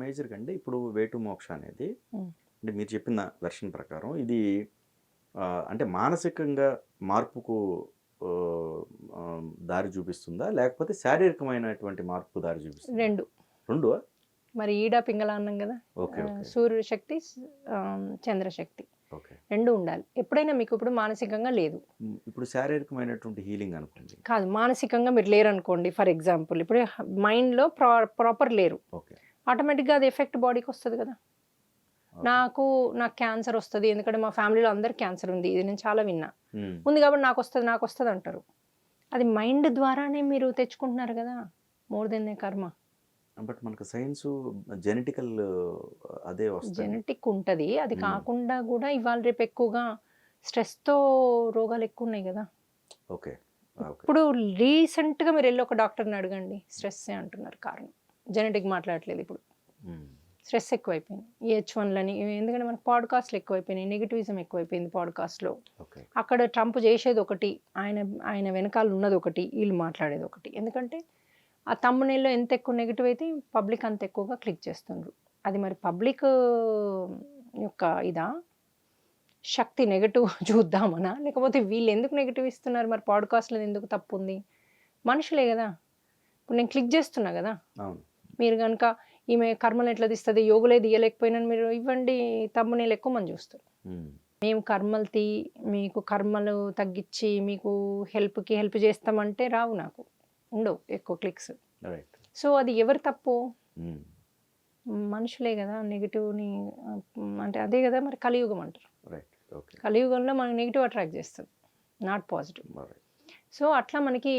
మేజర్‌గా అండి ఇప్పుడు 'వే టు మోక్ష' అనేది హ్మ్. అంటే మీరు చెప్పిన వెర్షన్ ప్రకారం ఇది అంటే మానసికంగా మార్పుకు దారి చూపిస్తుందా? లేకపోతే శారీరకమైనటువంటి మార్పుకు దారి చూపిస్తుందా? 2 రెండువా? మరి ఈడ, పింగళ అన్నాం గదా! ఓకే. ఓకే. సూర్యశక్తి, చంద్రశక్తి ఓకే. 2 ఉండాలి. ఎప్పుడైనా మీకు ఇప్పుడు మానసికంగా లేదు. ఇప్పుడు శారీరకమైనటువంటి హీలింగ్ అనుకోండి. కాదు మానసికంగా మీరు లేరనుకోండి ఫర్ ఎగ్జాంపుల్. ఇప్పుడు మైండ్‌లో ప్రాపర్ లేరు. ఓకే. ఆటోమేటిక్‌గా అది ఎఫెక్ట్ బాడీకొస్తది గదా! ఓకే. నాకు క్యాన్సర్ ఒస్తది. ఎందుకంటే మా ఫ్యామిలీలో అందరికి క్యాన్సర్ ఉంది. ఇది నేను చాలా విన్నా. హ్మ్. ఉంది కాబట్టి నాకొస్తది అంటారు. అది మైండ్ ద్వారానే మీరు తెచ్చుకుంటున్నారు గదా! మోర్ దెన్ ఏ కర్మ. బట్ మనకు సైన్సు జెనెటికల్ అదే వస్తుంది. జెనెటిక్ ఉంటది. అది హ్మ్. కాకుండా గూడా ఇవాళ రేపు ఎక్కువగా స్ట్రెస్‌తో రోగాలు ఎక్కువున్నాయి గదా! ఓకే. ఓకే. ఇప్పుడు రీసెంట్‌గా మీరెళ్లి ఒక డాక్టర్‌ని అడగండి. స్ట్రెస్సే అంటున్నారు కారణం. జెనెటిక్ మాట్లాడట్లేదు ఇప్పుడు. హ్మ్. స్ట్రెస్ ఎక్కువైపోయింది. ఈ H1లని ఎందుకంటే మనకు పాడ్‌కాస్ట్‌లు ఎక్కువైపోయినాయి. నెగటివిజం ఎక్కువైపోయింది పాడ్‌కాస్ట్‌లో. ఓకే. అక్కడ ట్రంప్ చేసేదొకటి, ఆయన వెనకాల ఉన్నదొకటి, ఈళ్ళు మాట్లాడేదొకటి. ఎందుకంటే ఆ థంబ్‌నెయిల్‌లో ఎంత ఎక్కువ నెగెటివ్ అయితే పబ్లిక్ అంత ఎక్కువగా క్లిక్ చేస్తుండ్రు. అది మరి పబ్లిక్ యొక్క ఇదా? శక్తి నెగెటివ్ చూద్దామనా? లేకపోతే వీళ్ళెందుకు నెగెటివ్ ఇస్తున్నారు? మరి పాడ్‌కాస్ట్‌లో ఎందుకు తప్పుంది? మనుషులే గదా! ఇప్పుడు నేను క్లిక్ చేస్తున్నా గదా! అవును. మీరు గనక ఈమె కర్మలు ఎట్లా తీస్తది? యోగులే తీయలేకపోయినని మీరు ఇవ్వండి థంబ్‌నెయిల్ ఎక్కువ మంది చూస్తారు. హ్మ్. మేము మీకు కర్మలు తగ్గిచ్చి మీకు హెల్ప్ చేస్తామంటే రావు నాకు. ఉండవు ఎక్కువ క్లిక్స్. రైట్. సో, అది ఎవరి తప్పు? హ్మ్. మనుషులే గదా! నెగెటివ్‌ని అంటే అదే గదా! మరి కలియుగం అంటారు. రైట్. ఓకే. కలియుగంలో మనకు నెగెటివ్ అట్రాక్ట్ చేస్తది. Not positive. రైట్. సో, అట్లా మనకి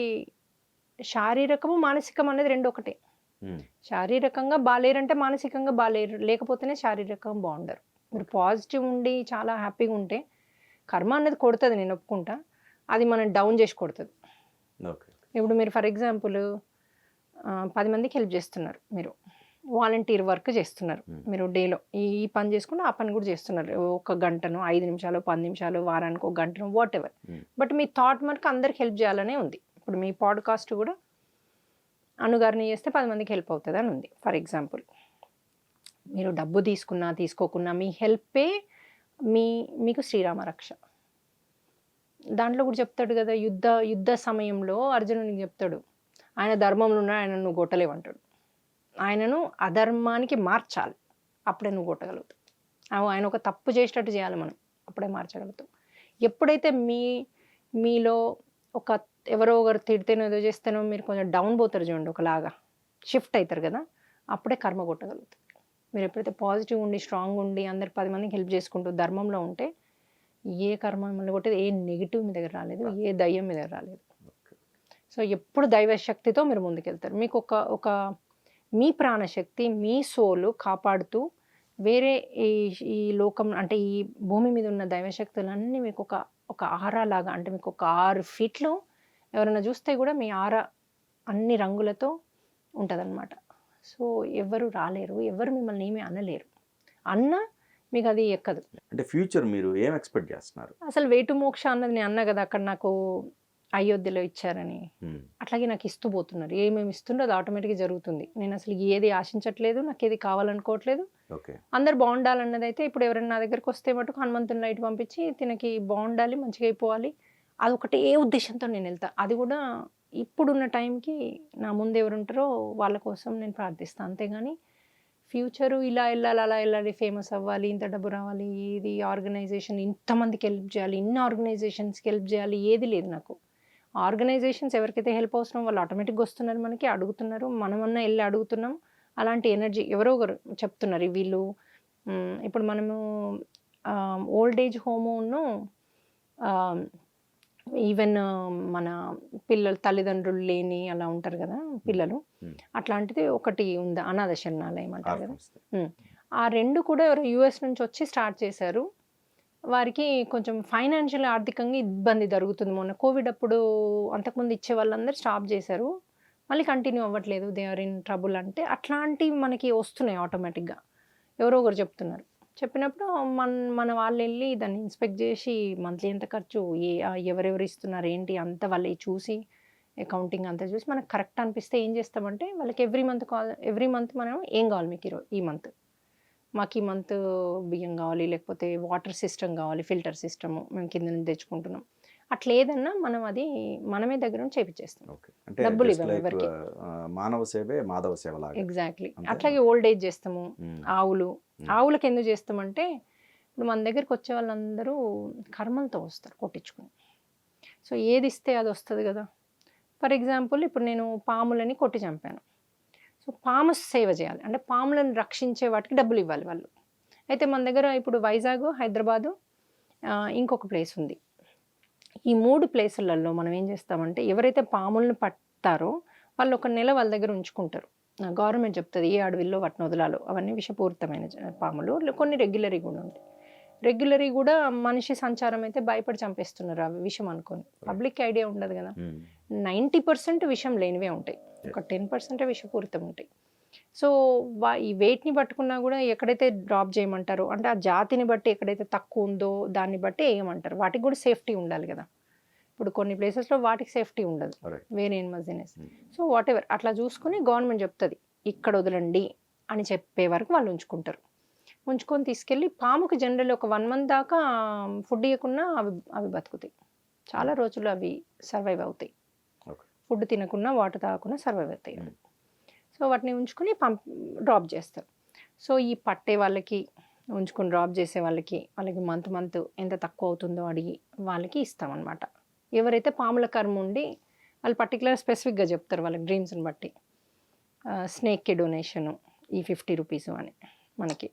శారీరకము, మానసికం అనేది 2 ఒకటే. హ్మ్. శారీరకంగా బాలేరంటే మానసికంగా బాలేరు. లేకపోతేనే శారీరకంగా బావుండరు. మీరు పాజిటివ్ ఉండి చాలా హ్యాపీగా ఉంటే కర్మ అనేది కొడతది నేను ఒప్పుకుంటా. అది మనల్ని డౌన్ చేసి కొడతది. ఓకే. ఇప్పుడు మీరు ఫర్ ఎగ్జాంపుల్ 10 మందికి హెల్ప్ చేస్తున్నారు మీరు. వాలంటీర్ వర్క్ చేస్తున్నారు. హ్మ్. మీరు డేలో ఈ ఈ పని చేసుకుంటూ ఆ పని కూడా చేస్తున్నారు. ఒక గంటనో, 5 నిమిషాలో, 10 నిమిషాలు, వారానికి ఒక గంటనో వాటెవర్. హ్మ్. బట్ మీ థాట్ మనకు అందరికి హెల్ప్ చేయాలనే ఉంది. ఇప్పుడు మీ పాడ్‌కాస్ట్ కూడా అణుగారిని చేస్తే 10 మందికి హెల్ప్ అవుతదని ఉంది. For example. మీరు డబ్బు తీసుకున్నా, తీసుకోకున్నా మీ హెల్పే మీకు శ్రీరామ రక్ష. దాంట్లో కూడా చెప్తాడు గదా! యుద్ధ సమయంలో అర్జునునికి చెప్తాడు. ఆయన ధర్మంలో ఉన్నాడు. ఆయనను నువ్వు కొట్టలేవంటాడు. ఆయనను అధర్మానికి మార్చాలి. అప్పుడే నువ్వు కొట్టగలుగుతావు. ఆయన ఒక తప్పు చేసేటట్టు చేయాలి మనం. అప్పుడే మార్చగలుగుతాం. ఎప్పుడైతే మీలో ఒక ఎవరో ఒకరు తిడితేనో ఏదో చేస్తేనో మీరు కొంచెం డౌన్ పోతారు చూడండి ఒకలాగా. షిఫ్ట్ అయితారు గదా! అప్పుడే కర్మ కొట్టగలుగుతారు. మీరు ఎప్పుడైతే పాజిటివ్ ఉండి, స్ట్రాంగ్ ఉండి అందరికి 10 మందికి హెల్ప్ చేసుకుంటూ ధర్మంలో ఉంటే ఏ కర్మ మిమ్మల్ని కొట్టేది, ఏ నెగెటివ్ మీ దగ్గర రాలేదు. ఏ దయ్యం మీ దగ్గర రాలేదు. ఓకే. సో, ఎప్పుడు దైవ శక్తితో మీరు ముందుకెళ్తారు. మీకు ఒక మీ ప్రాణశక్తి, మీ సోలు కాపాడుతూ వేరే ఈ ఈ లోకం అంటే ఈ భూమి మీద ఉన్న దైవశక్తులన్నీ మీకు ఒక ఆరా లాగా అంటే మీకు ఒక 6 ఫీట్లు ఎవరైనా చూస్తే కూడా మీ ఆరా అన్ని రంగులతో ఉంటదనమాట. సో, ఎవ్వరు రాలేరు. ఎవ్వరు మిమ్మల్ని ఏమి అనలేరు. అన్నా మీకది ఎక్కదు. అంటే ఫ్యూచర్ మీరు ఏం ఎక్స్‌పెక్ట్ చేస్తున్నారు? అసలు 'వే టు మోక్ష' అన్నది నేను అన్నా గదా! అక్కడ నాకు అయోధ్యలో ఇచ్చారని. హ్మ్. అట్లాగే నాకు ఇస్తూ పోతున్నారు. ఏమేమి ఇస్తుండ్రో అది ఆటోమేటిక్‌గా జరుగుతుంది. నేనసలు ఏది ఆశించట్లేదు. నాకేది కావాలనుకోవట్లేదు. ఓకే. అందరూ బావుండాలన్నదైతే ఇప్పుడు ఎవరైనా నా దగ్గరకొస్తే మటుకు హనుమంతుని లైట్ పంపించి తినకి బావుండాలి, మంచిగా అయిపోవాలి. అదొకటే ఉద్దేశ్యంతో నేనెళ్తా. అది గూడా ఇప్పుడున్న టైంకి నా ముందు ఎవరుంటారో వాళ్ళ కోసం నేను ప్రార్థిస్తా. అంతేగాని ఫ్యూచరు ఇలా ఎళ్ళాలి, అలా ఎళ్ళాలి, ఫేమస్ అవ్వాలి, ఇంత డబ్బు రావాలి, ఇది ఆర్గనైజేషన్ ఇంతమందికి హెల్ప్ జేయాలి, ఇన్ని ఆర్గనైజేషన్స్‌కి హెల్ప్ జేయాలి ఏది లేదు నాకు. ఆర్గనైజేషన్స్ ఎవరికైతే హెల్ప్ అవసరమో వాళ్ళు ఆటోమేటిక్‌గా వస్తున్నారు మనకి, అడుగుతున్నారు. మనమన్నా ఎళ్లి అడుగుతున్నాం. అలాంటి ఎనర్జీ ఎవరో ఒకరు చెప్తున్నారు. వీళ్ళు ఇప్పుడు మనము ఓల్డ్ ఏజ్ హోమును ఆహ్, ఈవెన్ మన తల్లిదండ్రులు లేని అలా ఉంటారు గదా! హ్మ్. పిల్లలు. హ్మ్. అట్లాంటిది ఒకటి ఉంది. అనాథ శరణాలయం అంటారు గదా! ఆర్ఫన్స్. హ్మ్. ఆ 2 కూడా ఎవరో యూఎస్ నుంచి వచ్చి స్టార్ట్ చేశారు. వారికి కొంచెం ఫైనాన్షియల్ ఆర్థికంగా ఇబ్బంది జరుగుతుంది. మొన్న కోవిడ్ అప్పుడు అంతకుముందు ఇచ్చే వాళ్ళందరూ స్టాప్ జేశారు. మళ్ళీ కంటిన్యూ అవ్వట్లేదు. దే ఆర్ ఇన్ ట్రబుల్ అంటే అట్లాంటివి మనకి వస్తున్నాయి ఆటోమేటిక్‌గా. ఎవరో ఒకరు చెప్తున్నారు. చెప్పినప్పుడు మన వాళ్ళెళ్లి దాన్ని ఇన్స్‌పెక్ట్ జేసి మంత్లీ ఎంత ఖర్చు, ఎవరెవరు ఇస్తున్నారు ఏంటి అంతా వాళ్ళు చూసి అకౌంటింగ్ అంతా చూసి మనకు కరెక్ట్ అనిపిస్తే ఏం చేస్తామంటే వాళ్ళకి ఎవ్రీ మంత్ మనం ఏం కావాలి మీకు ఈ మంత్, మాకు ఈ మంత్ బియ్యం కావాలి, లేకపోతే వాటర్ సిస్టమ్ కావాలి, ఫిల్టర్ సిస్టమ్ మేము కింద నుంచి తెచ్చుకుంటున్నాం, అట్లా ఏదన్నా మనం అది మనమే దగ్గర నుంచి చేపించేస్తాం. అంటే డబ్బులు just ఇవ్వము like, ఎవరికి. మానవ సేవే మాధవ సేవ లాగా. ఎగ్జాక్ట్లీ. అంతే. అట్లాగే ఓల్డ్ ఏజ్ చేస్తాము. మ్మ్. ఆవులకి ఎందుకు చేస్తామంటే ఇప్పుడు మన దగ్గరికి వచ్చే వాళ్ళందరూ కర్మలతో వస్తారు కొట్టించుకుని. సో ఏది ఇస్తే అది వస్తుంది కదా. ఫర్ ఎగ్జాంపుల్ ఇప్పుడు నేను పాములని కొట్టి చంపాను. సో పాము సేవ చేయాలి అంటే పాములను రక్షించే వాటికి డబ్బులు ఇవ్వాలి వాళ్ళు. అయితే మన దగ్గర ఇప్పుడు వైజాగ్, హైదరాబాదు, ఇంకొక ప్లేస్ ఉంది. ఈ 3 ప్లేసులలో మనం ఏం చేస్తామంటే ఎవరైతే పాములను పట్టారో వాళ్ళు ఒక నెల వాళ్ళ దగ్గర ఉంచుకుంటారు. గవర్నమెంట్ చెప్తుంది ఏ అడవిలో వాటిని వదలాలో. అవన్నీ విషపూరితమైన పాములు. కొన్ని రెగ్యులరీ కూడా ఉంటాయి. రెగ్యులరీ కూడా మనిషి సంచారం అయితే భయపడి చంపేస్తున్నారు అవి విషం అనుకొని. పబ్లిక్ ఐడియా ఉండదు కదా. 90% విషం లేనివే ఉంటాయి, ఒక 10% విషపూరితం ఉంటాయి. సో ఈ వెయిట్ని పట్టుకున్నా కూడా ఎక్కడైతే డ్రాప్ చేయమంటారో అంటే ఆ జాతిని బట్టి ఎక్కడైతే తక్కువ ఉందో దాన్ని బట్టి వేయమంటారు. వాటికి కూడా సేఫ్టీ ఉండాలి కదా. ఇప్పుడు కొన్ని ప్లేసెస్లో వాటికి సేఫ్టీ ఉండదు, వేరే ఎనిమల్స్. సో వాట్ ఎవర్ అట్లా చూసుకుని గవర్నమెంట్ చెప్తుంది ఇక్కడ వదలండి అని చెప్పే వరకు వాళ్ళు ఉంచుకొని తీసుకెళ్ళి పాముకి జనరల్ ఒక 1 month దాకా ఫుడ్ ఇవ్వకుండా అవి బతుకుతాయి. చాలా రోజులు అవి సర్వైవ్ అవుతాయి. ఫుడ్ తినకుండా వాటర్ తాగకుండా సర్వైవ్ అవుతాయి. సో వాటిని ఉంచుకొని డ్రాప్ చేస్తారు. సో ఈ పట్టే వాళ్ళకి ఉంచుకొని డ్రాప్ చేసే వాళ్ళకి మంత్ ఎంత తక్కువ అవుతుందో అడిగి వాళ్ళకి ఇస్తామన్నమాట. ఎవరైతే పాముల కర్మ ఉండి వాళ్ళు పర్టికులర్ స్పెసిఫిక్గా చెప్తారు వాళ్ళకి డ్రీమ్స్ని బట్టి. స్నేక్కి డొనేషను ఈ 50 రూపీస్ అని మనకి.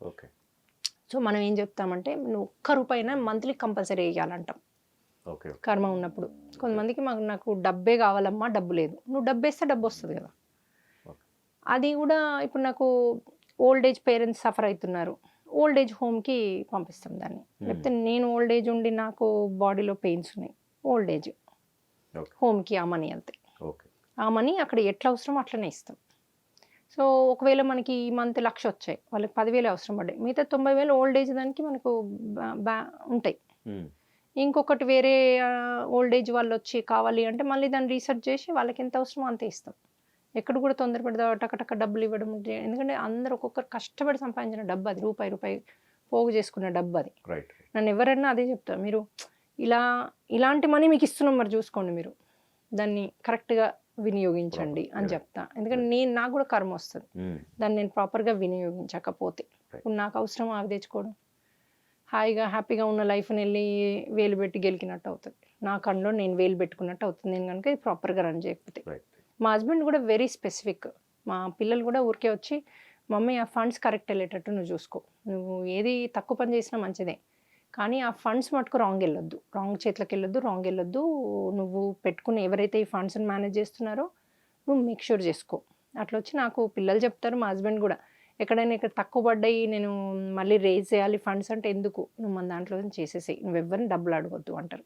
సో మనం ఏం చెప్తామంటే నువ్వు ₹1 మంత్లీ కంపల్సరీ వేయాలంటాం కర్మ ఉన్నప్పుడు. కొంతమందికి నాకు డబ్బే కావాలమ్మా, డబ్బు లేదు. నువ్వు డబ్బు వేస్తే డబ్బు వస్తుంది కదా. అది కూడా ఇప్పుడు నాకు ఓల్డ్ ఏజ్ పేరెంట్స్ సఫర్ అవుతున్నారు, ఓల్డ్ ఏజ్ హోమ్కి పంపిస్తాం దాన్ని. లేకపోతే నేను ఓల్డ్ ఏజ్ ఉండి నాకు బాడీలో పెయిన్స్ ఉన్నాయి, ఓల్డ్ ఏజ్ హోమ్కి ఆ మనీ అంతే. ఆ మనీ అక్కడ ఎట్లా అవసరమో అట్లనే ఇస్తాం. సో ఒకవేళ మనకి ఈ మంత్ 1,00,000 వచ్చాయి, వాళ్ళకి 10,000 అవసరం పడ్డాయి, మిగతా 90,000 ఓల్డ్ ఏజ్ దానికి మనకు ఉంటాయి. ఇంకొకటి వేరే ఓల్డ్ ఏజ్ వాళ్ళు వచ్చి కావాలి అంటే మళ్ళీ దాన్ని రీసెర్చ్ చేసి వాళ్ళకి ఎంత అవసరమో అంతే ఇస్తాం. ఎక్కడ కూడా తొందరపడి టక డబ్బులు ఇవ్వడం. ఎందుకంటే అందరూ ఒక్కొక్కరు కష్టపడి సంపాదించిన డబ్బు అది, రూపాయి పోగు చేసుకున్న డబ్బు అది. నన్ను ఎవరన్నా అదే చెప్తారు, మీరు ఇలాంటి మనీ మీకు ఇస్తున్నాం మరి చూసుకోండి, మీరు దాన్ని కరెక్ట్గా వినియోగించండి అని చెప్తా. ఎందుకంటే నాకు కూడా కర్మ వస్తుంది దాన్ని నేను ప్రాపర్గా వినియోగించకపోతే. ఇప్పుడు నాకు అవసరం అవి తెచ్చుకోవడం, హాయిగా హ్యాపీగా ఉన్న లైఫ్ని వెళ్ళి వేలు పెట్టి గెలికినట్టు అవుతుంది, నా కళ్ళలో నేను వేలు పెట్టుకున్నట్టు అవుతుంది నేను కనుక ఇది ప్రాపర్గా రన్ చేయకపోతే. మా హస్బెండ్ కూడా వెరీ స్పెసిఫిక్. మా పిల్లలు కూడా ఊరికే వచ్చి మమ్మీ ఆ ఫండ్స్ కరెక్ట్ వెళ్ళేటట్టు నువ్వు చూసుకో, నువ్వు ఏది తక్కువ పని చేసినా మంచిదే కానీ ఆ ఫండ్స్ మటుకు రాంగ్ చేతిలోకి వెళ్ళొద్దు, నువ్వు పెట్టుకుని ఎవరైతే ఈ ఫండ్స్ని మేనేజ్ చేస్తున్నారో నువ్వు మేక్ షూర్ చేసుకో. అట్లా వచ్చి నాకు పిల్లలు చెప్తారు, మా హస్బెండ్ కూడా ఎక్కడైనా ఇక్కడ తక్కువ పడ్డాయి నేను మళ్ళీ రేజ్ చేయాలి ఫండ్స్ అంటే ఎందుకు, నువ్వు మన దాంట్లో చేసేసేయి, నువ్వు ఎవరిని డబ్బులు అడగొద్దు అంటారు.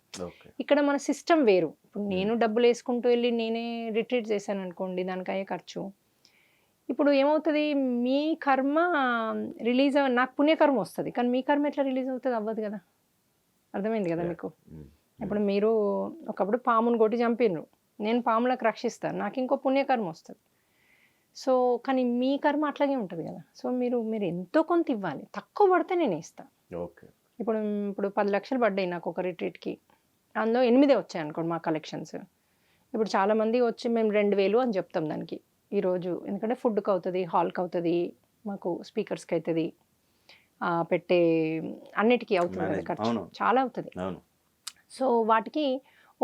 ఇక్కడ మన సిస్టమ్ వేరు. ఇప్పుడు నేను డబ్బులు వేసుకుంటూ వెళ్ళి నేనే రిట్రీట్ చేశాను అనుకోండి, దానికి అయ్యే ఖర్చు. ఇప్పుడు ఏమవుతుంది, మీ కర్మ రిలీజ్ నాకు పుణ్యకర్మ వస్తుంది కానీ మీ కర్మ ఎట్లా రిలీజ్ అవుతుంది, అవ్వదు కదా. అర్థమైంది కదా మీకు. ఇప్పుడు మీరు ఒకప్పుడు పామును కొట్టి చంపినరు, నేను పాములకు రక్షిస్తాను, నాకు ఇంకో పుణ్యకర్మ వస్తుంది. సో కానీ మీ కర్మ అట్లాగే ఉంటుంది కదా. సో మీరు ఎంతో కొంత ఇవ్వాలి, తక్కువ పడితే నేను ఇస్తాను. ఇప్పుడు 10 లక్షలు పడ్డాయి నాకు ఒక రిట్రీట్కి, అందులో 8 వచ్చాయి అనుకోండి మా కలెక్షన్స్. ఇప్పుడు చాలామంది వచ్చి మేము 2,000 అని చెప్తాం దానికి ఈరోజు. ఎందుకంటే ఫుడ్కి అవుతుంది, హాల్కి అవుతుంది, మాకు స్పీకర్స్కి అవుతుంది, పెట్టే అన్నిటికీ అవుతుంది కదా ఖర్చు, చాలా అవుతుంది. సో వాటికి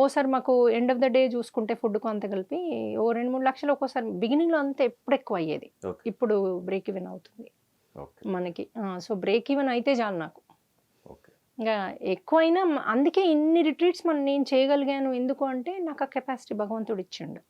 ఓసారి మాకు ఎండ్ ఆఫ్ ద డే చూసుకుంటే ఫుడ్కు అంత కలిపి 2-3 లక్షలు ఒక్కోసారి. బిగినింగ్లో అంతా ఎప్పుడు ఎక్కువ అయ్యేది, ఇప్పుడు బ్రేక్ ఈవెన్ అవుతుంది మనకి. సో బ్రేక్ ఈవెన్ అయితే చాలు నాకు. ఇంకా ఎక్కువైనా అందుకే ఇన్ని రిట్రీట్స్ నేను చేయగలిగాను. ఎందుకు అంటే నాకు ఆ కెపాసిటీ భగవంతుడు ఇచ్చిండు.